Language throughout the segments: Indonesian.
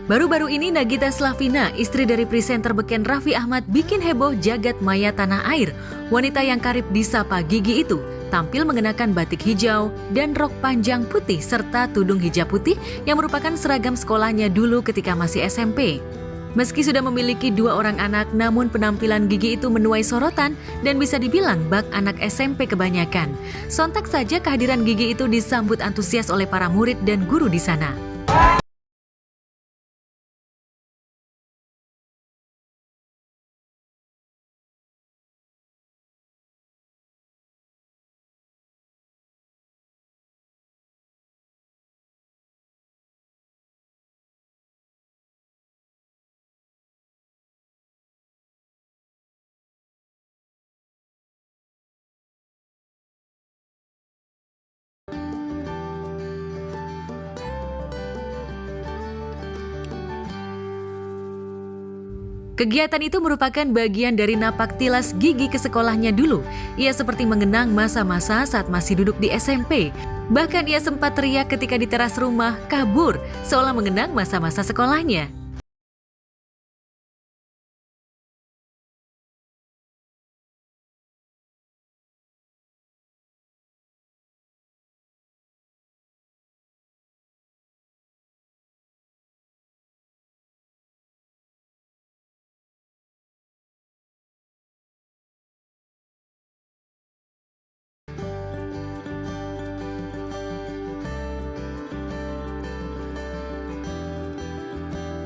Baru-baru ini Nagita Slavina, istri dari presenter beken Raffi Ahmad, bikin heboh jagat maya tanah air. Wanita yang karib disapa Gigi itu tampil mengenakan batik hijau dan rok panjang putih serta tudung hijab putih yang merupakan seragam sekolahnya dulu ketika masih SMP. Meski sudah memiliki 2 orang anak, namun penampilan Gigi itu menuai sorotan dan bisa dibilang bak anak SMP kebanyakan. Sontak saja kehadiran Gigi itu disambut antusias oleh para murid dan guru di sana. Kegiatan itu merupakan bagian dari napak tilas Gigi ke sekolahnya dulu. Ia seperti mengenang masa-masa saat masih duduk di SMP. Bahkan ia sempat teriak ketika di teras rumah, kabur, seolah mengenang masa-masa sekolahnya.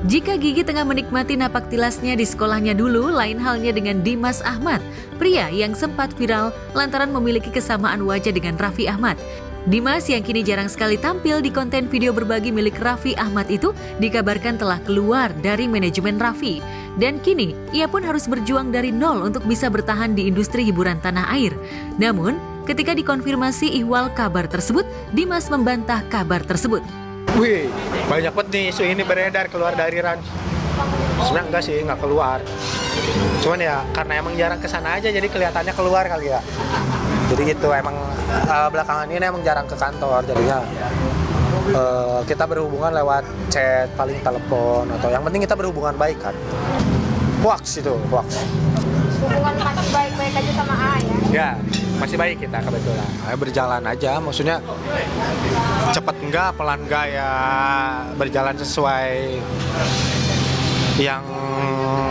Jika Gigi tengah menikmati napak tilasnya di sekolahnya dulu, lain halnya dengan Dimas Ahmad, pria yang sempat viral lantaran memiliki kesamaan wajah dengan Raffi Ahmad. Dimas yang kini jarang sekali tampil di konten video berbagi milik Raffi Ahmad itu dikabarkan telah keluar dari manajemen Raffi. Dan kini ia pun harus berjuang dari nol untuk bisa bertahan di industri hiburan tanah air. Namun, ketika dikonfirmasi ihwal kabar tersebut, Dimas membantah kabar tersebut. Wih, banyak banget nih isu ini beredar keluar dari Rans. Sebenarnya enggak sih, enggak keluar. Cuman ya karena emang jarang kesana aja jadi kelihatannya keluar kali ya. Jadi gitu, emang belakangan ini emang jarang ke kantor. Jadinya kita berhubungan lewat chat, paling telepon, atau yang penting kita berhubungan baik kan. Hoax itu, hoax. Hubungan masih baik-baik aja sama A ya? Ya, masih baik kita kebetulan. Berjalan aja, maksudnya cepat enggak, pelan enggak ya, berjalan sesuai yang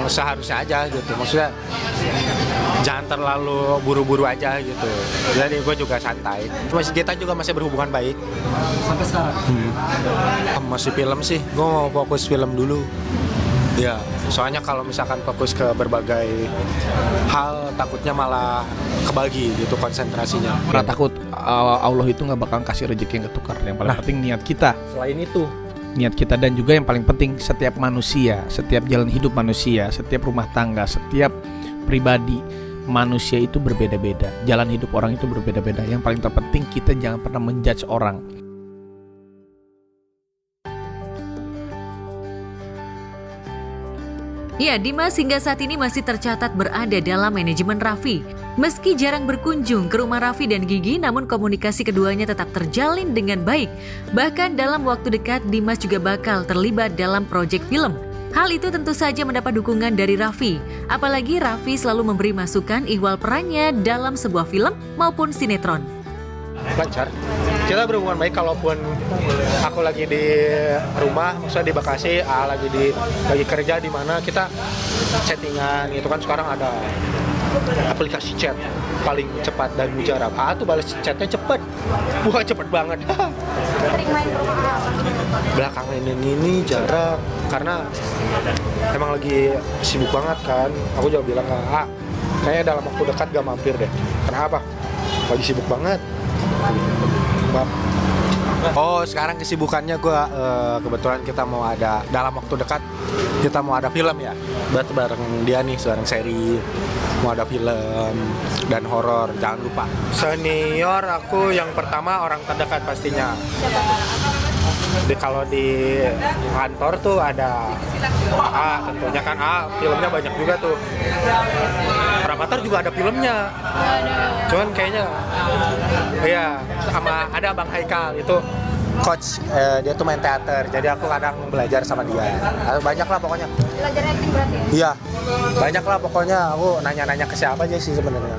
seharusnya aja gitu. Maksudnya jangan terlalu buru-buru aja gitu. Jadi gue juga santai. Kita juga masih berhubungan baik. Sampai sekarang? Masih film sih, gue mau fokus film dulu. Ya, soalnya kalau misalkan fokus ke berbagai hal, takutnya malah kebagi gitu konsentrasinya. Karena takut Allah itu nggak bakal kasih rezeki yang ketukar. Yang paling penting niat kita. Selain itu, Niat kita dan juga yang paling penting setiap manusia, setiap jalan hidup manusia, setiap rumah tangga, setiap pribadi manusia itu berbeda-beda. Jalan hidup orang itu berbeda-beda. Yang paling terpenting kita jangan pernah menjudge orang. Ya, Dimas hingga saat ini masih tercatat berada dalam manajemen Raffi. Meski jarang berkunjung ke rumah Raffi dan Gigi, namun komunikasi keduanya tetap terjalin dengan baik. Bahkan dalam waktu dekat, Dimas juga bakal terlibat dalam proyek film. Hal itu tentu saja mendapat dukungan dari Raffi. Apalagi Raffi selalu memberi masukan ihwal perannya dalam sebuah film maupun sinetron. lancar. Kita berhubungan baik kalaupun aku lagi di rumah, maksudnya di Bekasi, lagi kerja di mana, kita chattingan gitu kan. Sekarang ada aplikasi chat paling cepat dan mujarab. Tuh balas chatnya cepet. Wah, cepet banget. Sering main ke rumah apa? Belakangan ini jarang karena emang lagi sibuk banget kan. Aku juga bilang kayaknya dalam waktu dekat gak mampir deh. Kenapa? Lagi sibuk banget. Oh, sekarang kesibukannya gue kebetulan kita mau ada dalam waktu dekat, kita mau ada film ya, bareng dia nih, bareng seri, mau ada film dan horor. Jangan lupa senior aku yang pertama, orang terdekat pastinya. Kalau di kantor tuh ada tentunya kan filmnya banyak juga tuh. Rapater juga ada filmnya. Cuman kayaknya ya sama ada Bang Haikal itu coach, dia tuh main teater, jadi aku kadang belajar sama dia. Banyak lah pokoknya. Belajar acting berarti ya? Iya, banyak lah pokoknya. Aku nanya-nanya ke siapa aja sih sebenarnya.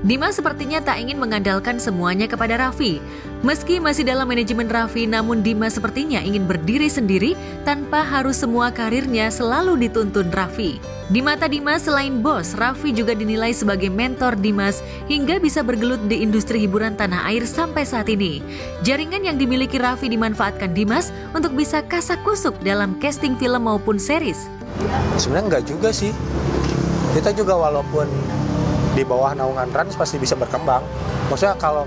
Dimas sepertinya tak ingin mengandalkan semuanya kepada Raffi. Meski masih dalam manajemen Raffi, namun Dimas sepertinya ingin berdiri sendiri tanpa harus semua karirnya selalu dituntun Raffi. Di mata Dimas, selain bos, Raffi juga dinilai sebagai mentor Dimas hingga bisa bergelut di industri hiburan tanah air sampai saat ini. Jaringan yang dimiliki Raffi dimanfaatkan Dimas untuk bisa kasak-kusuk dalam casting film maupun series. Sebenarnya enggak juga sih. Kita juga walaupun di bawah naungan Rans pasti bisa berkembang. Maksudnya kalau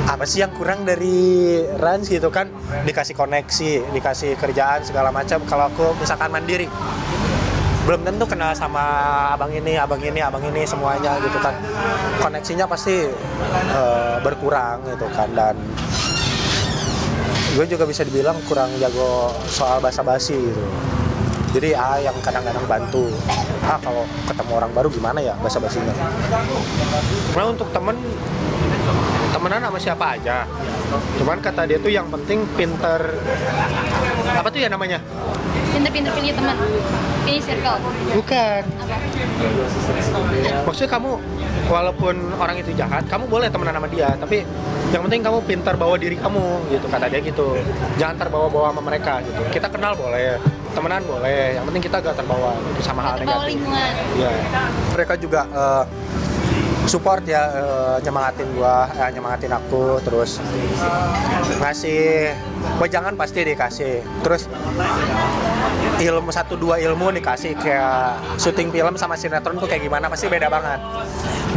apa sih yang kurang dari Rans gitu kan, dikasih koneksi, dikasih kerjaan segala macam. Kalau aku misalkan mandiri, belum tentu kenal sama abang ini semuanya gitu kan. Koneksinya pasti berkurang gitu kan, dan gue juga bisa dibilang kurang jago soal basa-basi gitu. Jadi yang kadang-kadang bantu. Kalau ketemu orang baru gimana ya basa-basinya. Nah untuk temenan sama siapa aja. Cuman kata dia tuh yang penting pinter, apa tuh ya namanya? Pinter-pinter pilih teman, pilih circle. Bukan. Apa? Maksudnya kamu walaupun orang itu jahat, kamu boleh temenan sama dia, tapi yang penting kamu pintar bawa diri kamu gitu, kata dia gitu. Jangan terbawa-bawa sama mereka gitu. Kita kenal boleh, temenan boleh, yang penting kita gak terbawa gitu, sama hal negatif. Lingkungan. Iya. Mereka juga support ya, nyemangatin aku, terus ngasih wejangan pasti dikasih, terus ilmu 1-2 ilmu dikasih, kayak syuting film sama sinetron tuh kayak gimana pasti beda banget,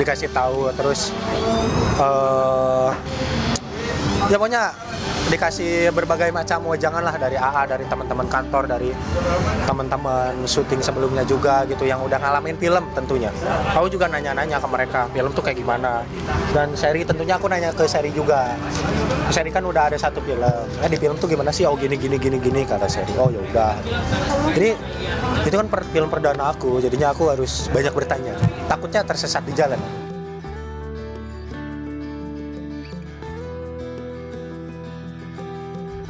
dikasih tahu. Terus ya pokoknya dikasih berbagai macam wejangan lah dari AA, dari teman-teman kantor, dari teman-teman syuting sebelumnya juga gitu yang udah ngalamin film tentunya. Aku juga nanya-nanya ke mereka film tuh kayak gimana, dan seri tentunya aku nanya ke seri juga. Seri kan udah ada satu film, di film tuh gimana sih? Oh gini kata seri. Oh ya udah. Jadi itu kan film perdana aku, jadinya aku harus banyak bertanya. Takutnya tersesat di jalan.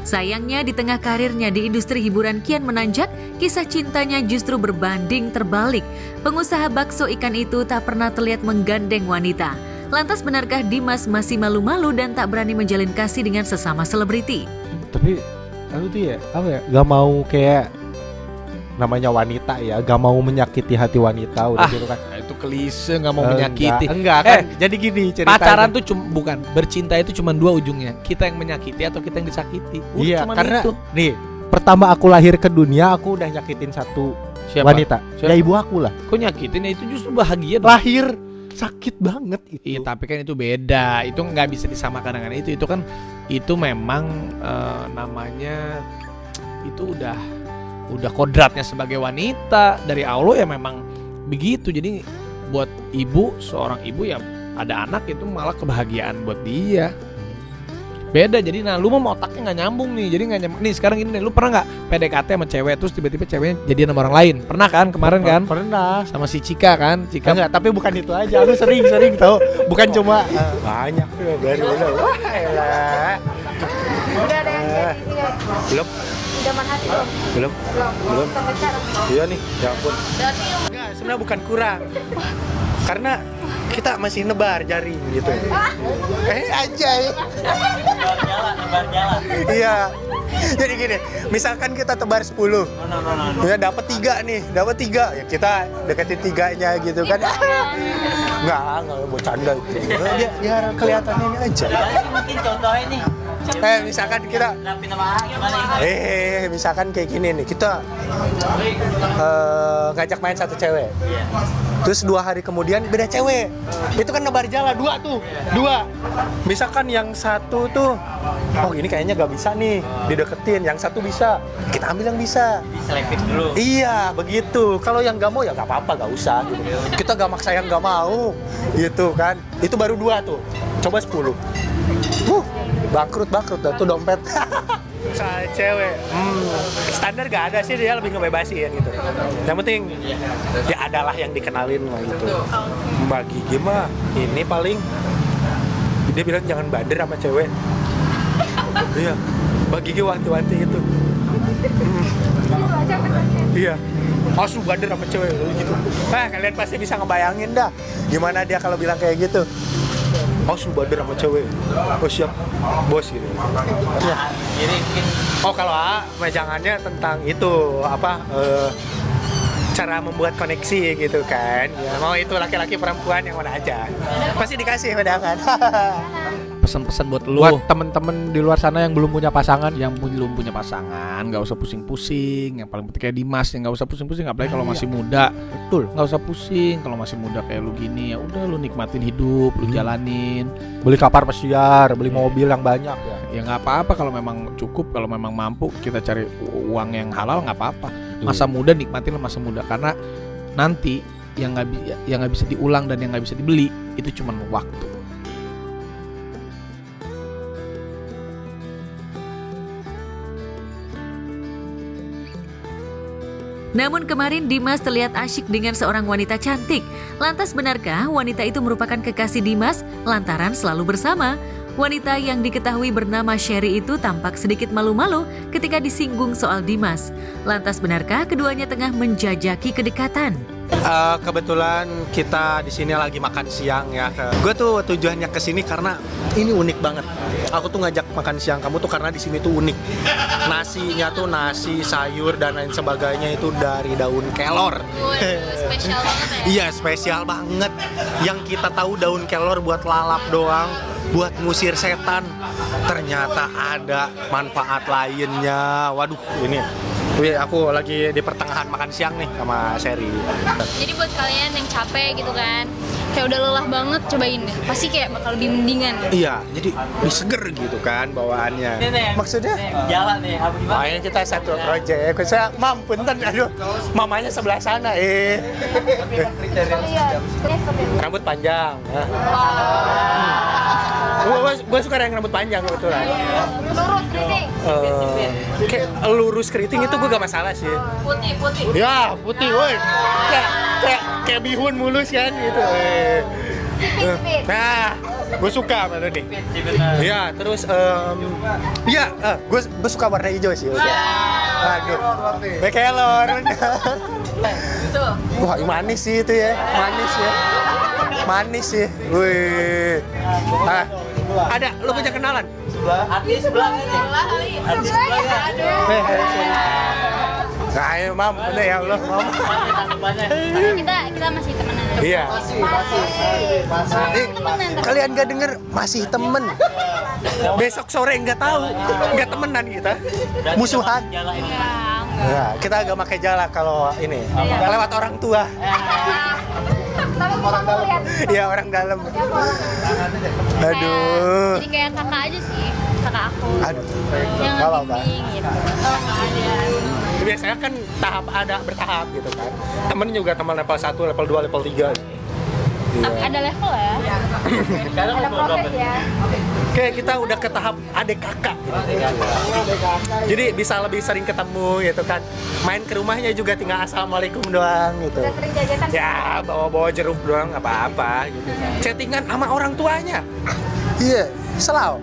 Sayangnya di tengah karirnya di industri hiburan kian menanjak, kisah cintanya justru berbanding terbalik. Pengusaha bakso ikan itu tak pernah terlihat menggandeng wanita. Lantas benarkah Dimas masih malu-malu dan tak berani menjalin kasih dengan sesama selebriti? Tapi aku tuh ya, gak mau kayak namanya wanita ya, gak mau menyakiti hati wanita udah gitu kan. Itu klise, gak mau menyakiti. Enggak kan. Jadi gini ceritanya. Pacaran tuh bukan, bercinta itu cuma dua ujungnya. Kita yang menyakiti atau kita yang disakiti. Iya, cuman karena itu. Nih, pertama aku lahir ke dunia aku udah nyakitin satu wanita. Siapa? Ya ibu aku lah. Kok nyakitin? Ya itu justru bahagia dong. Lahir sakit banget itu. Iya, tapi kan itu beda. Itu nggak bisa disamakan dengan itu. Itu kan, itu memang namanya itu udah kodratnya sebagai wanita dari Allah ya, memang begitu. Jadi buat seorang ibu ya ada anak itu malah kebahagiaan buat dia. Beda. Jadi lu mau otaknya nggak nyambung nih. Jadi nggak nyambung. Nih sekarang ini nih, lu pernah nggak PDKT sama cewek terus tiba-tiba ceweknya jadian sama orang lain? Pernah kan kemarin kan? Pernah. Sama si Cika kan? Cika Enggak, tapi bukan itu aja. Aku sering tau. Bukan cuma Banyak tuh dari dulu. Wah elah. Udah ada yang jadi Belum. idaman hati belum? Belum. Sampai sekarang. Iya nih, ya ampun. Berarti Enggak, sebenarnya bukan kurang. Karena kita masih nebar jaring gitu. Anjay. Nebar jalan. Iya. Jadi gini, misalkan kita tebar 10. Ya dapat 3 nih, ya kita deketin 3-nya gitu kan. Enggak bercanda itu. Biar kelihatannya ini aja. Mungkin contohnya nih. Misalkan kita misalkan kayak gini nih, kita ngajak main satu cewek. Terus 2 hari kemudian beda cewek. Itu kan nebar jala 2 tuh. 2. Misalkan yang satu tuh, oh ini kayaknya gak bisa nih dideketin, yang satu bisa. Kita ambil yang bisa. Selektif dulu. Iya, begitu. Kalau yang gak mau ya gak apa-apa, gak usah gitu. Kita gak maksa yang gak mau. Gitu kan. Itu baru 2 tuh. Coba 10. Bangkrut dah tuh dompet. Soal cewek, standar gak ada sih, dia lebih ngebebasin gitu. Yang penting ya adalah yang dikenalin lah gitu. Mbak Gigi mah ini paling dia bilang jangan bader sama cewek. Iya, Mbak Gigi wanti-wanti itu. Iya, asu bader sama cewek gitu. Kalian pasti bisa ngebayangin dah gimana dia kalau bilang kayak gitu. Asu bader sama cewek. Oh siap, bos gitu. Iya. Oh kalau mejangannya tentang itu apa? Cara membuat koneksi gitu kan. Ya, mau itu laki-laki perempuan yang mana aja. Pasti dikasih undangan. Pesan-pesan buat lu, Buat temen-temen di luar sana yang belum punya pasangan, yang belum punya pasangan, nggak usah pusing-pusing. Yang paling penting kayak Dimas, yang nggak usah pusing-pusing, apalagi kalau masih muda. betul. Nggak usah pusing kalau masih muda kayak lu gini. Ya udah, lu nikmatin hidup, lu jalanin. Beli kapal pesiar, beli mobil yang banyak ya. Ya nggak apa-apa kalau memang cukup, kalau memang mampu kita cari uang yang halal, nggak apa-apa. Masa muda nikmatin masa muda, karena nanti yang nggak bisa diulang dan yang nggak bisa dibeli itu cuma waktu. Namun kemarin Dimas terlihat asyik dengan seorang wanita cantik. Lantas benarkah wanita itu merupakan kekasih Dimas lantaran selalu bersama? Wanita yang diketahui bernama Sherry itu tampak sedikit malu-malu ketika disinggung soal Dimas. Lantas benarkah keduanya tengah menjajaki kedekatan? Kebetulan kita di sini lagi makan siang ya. Gue tuh tujuannya ke sini karena ini unik banget. Aku tuh ngajak makan siang kamu tuh karena di sini tuh unik. Nasinya tuh nasi, sayur dan lain sebagainya itu dari daun kelor. Spesial banget ya. Iya, spesial banget. Yang kita tahu daun kelor buat lalap doang, buat ngusir setan. Ternyata ada manfaat lainnya. Waduh, ini aku lagi di pertengahan makan siang nih sama Sherry. Jadi buat kalian yang capek gitu kan, kayak udah lelah banget, cobain deh. Pasti kayak bakal lebih mendingan. Iya, jadi diseger gitu kan bawaannya. Maksudnya? Jalan nih, apa gimana? Makanya kita satu project. Saya punten, aduh, mamanya sebelah sana. Rambut panjang. Gue suka yang rambut panjang kebetulan. Lurus keriting. Kayak lurus keriting itu gue gak masalah sih. Putih. Ya putih, woi. Kayak bihun mulus kan gitu. Nah, gue suka sama lu nih. Iya, terus gue suka warna hijau sih. Aduh, bekelor. Wah, manis sih itu ya, manis sih. Wih. Ada, lu punya kenalan? Hati sebelah kan nih? Hati sebelah kan? Nah, ayo mam, bener ya Allah, mam. Kita masih temenan. Iya. Masih temenan. Kalian gak denger masih temen. Besok sore nggak tahu, nggak temenan kita, musuhan. Ya, kita agak pakai jala kalau ini lewat orang tua. Orang dalam. Iya, orang dalam. Aduh. Jadi kayak kakak aja sih, kakak aku. Aduh. Yang Nggak apa-apa. ngebimbing gitu. Biasanya kan bertahap gitu kan. Temen juga teman level 1, level 2, level 3. Iya. Ada level ya. Ada proses ya. Kayak kita udah ke tahap adik kakak gitu. Jadi bisa lebih sering ketemu gitu kan. Main ke rumahnya juga tinggal assalamualaikum doang gitu. Udah sering jajan. Ya bawa-bawa jeruk doang nggak apa-apa gitu. Chattingan sama orang tuanya. Iya, selau.